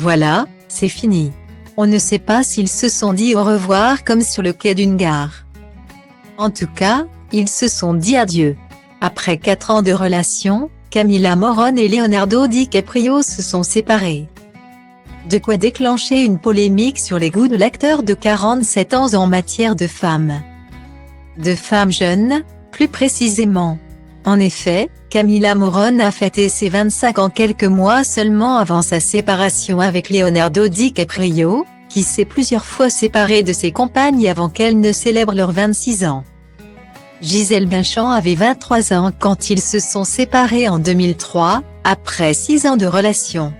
Voilà, c'est fini. On ne sait pas s'ils se sont dit au revoir comme sur le quai d'une gare. En tout cas, ils se sont dit adieu. Après 4 ans de relation, Camila Morrone et Leonardo DiCaprio se sont séparés. De quoi déclencher une polémique sur les goûts de l'acteur de 47 ans en matière de femmes. De femmes jeunes, plus précisément. En effet, Camila Morrone a fêté ses 25 ans quelques mois seulement avant sa séparation avec Leonardo DiCaprio, qui s'est plusieurs fois séparé de ses compagnes avant qu'elles ne célèbrent leurs 26 ans. Gisèle Bündchen avait 23 ans quand ils se sont séparés en 2003, après 6 ans de relation.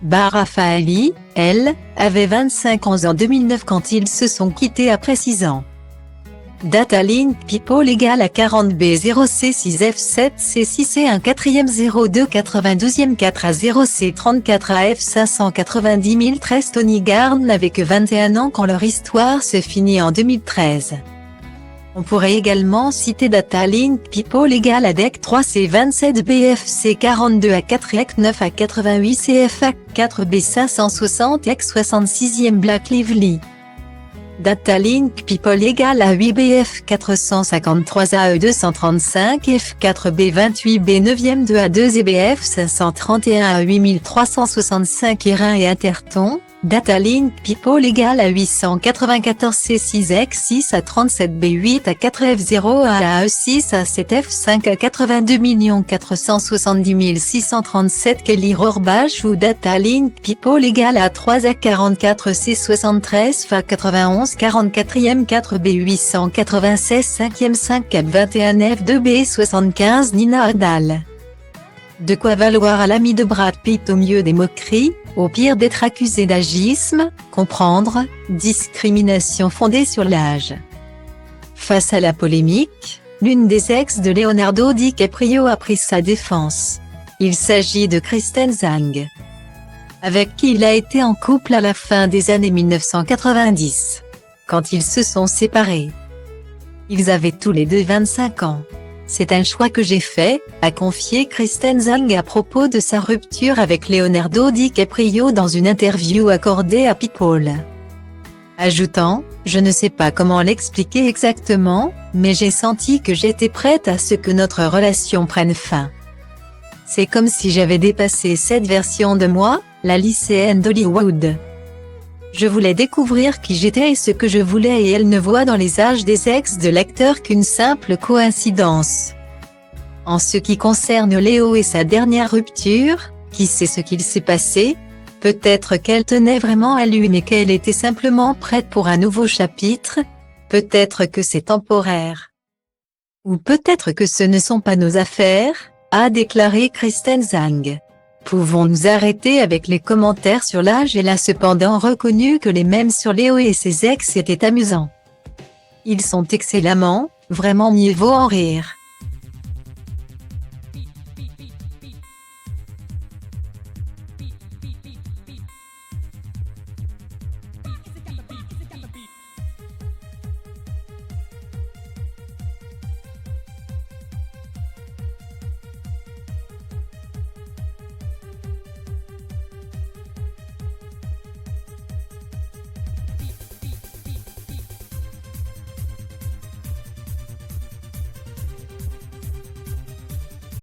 Bara Faali, elle, avait 25 ans en 2009 quand ils se sont quittés après 6 ans. Datalink People égale à 40B0C6F7C6C1 4e 02 92e 4 à 0C34 AF 590 013 Tony Garn n'avait que 21 ans quand leur histoire se finit en 2013. On pourrait également citer Datalink People égale à DEC 3C27 BFC 42 à 4 EC 9 à 88 CFA 4 B560 X 66e Black Lively. Datalink People égale à 8 BF 453 AE 235 F4 B28 B 9e 2 à 2 EBF 531 à 8365 Erin et Interton. Datalink People égale à 894 C6 X 6 à 37 B8 à 4 F0 à AE6 à 7 F5 à 82 470 637 Kelly Rohrbach ou Datalink People égale à 3 à 44 C73 FA 91 44e 4 B896 5e 5 Cap 21 F2 B75 Nina Adal. De quoi valoir à l'ami de Brad Pitt au mieux des moqueries, au pire d'être accusé d'agisme, comprendre, discrimination fondée sur l'âge. Face à la polémique, l'une des ex de Leonardo DiCaprio a pris sa défense. Il s'agit de Kristen Zhang, avec qui il a été en couple à la fin des années 1990, quand ils se sont séparés. Ils avaient tous les deux 25 ans. C'est un choix que j'ai fait, a confié Kristen Zhang à propos de sa rupture avec Leonardo DiCaprio dans une interview accordée à People. Ajoutant, je ne sais pas comment l'expliquer exactement, mais j'ai senti que j'étais prête à ce que notre relation prenne fin. C'est comme si j'avais dépassé cette version de moi, la lycéenne d'Hollywood. Je voulais découvrir qui j'étais et ce que je voulais et elle ne voit dans les âges des ex de l'acteur qu'une simple coïncidence. En ce qui concerne Léo et sa dernière rupture, qui sait ce qu'il s'est passé? Peut-être qu'elle tenait vraiment à lui mais qu'elle était simplement prête pour un nouveau chapitre, peut-être que c'est temporaire. Ou peut-être que ce ne sont pas nos affaires, a déclaré Kristen Zhang. Pouvons-nous arrêter avec les commentaires sur l'âge? Elle a cependant reconnu que les mèmes sur Léo et ses ex étaient amusants. Ils sont excellemment, vraiment mieux vaut en rire.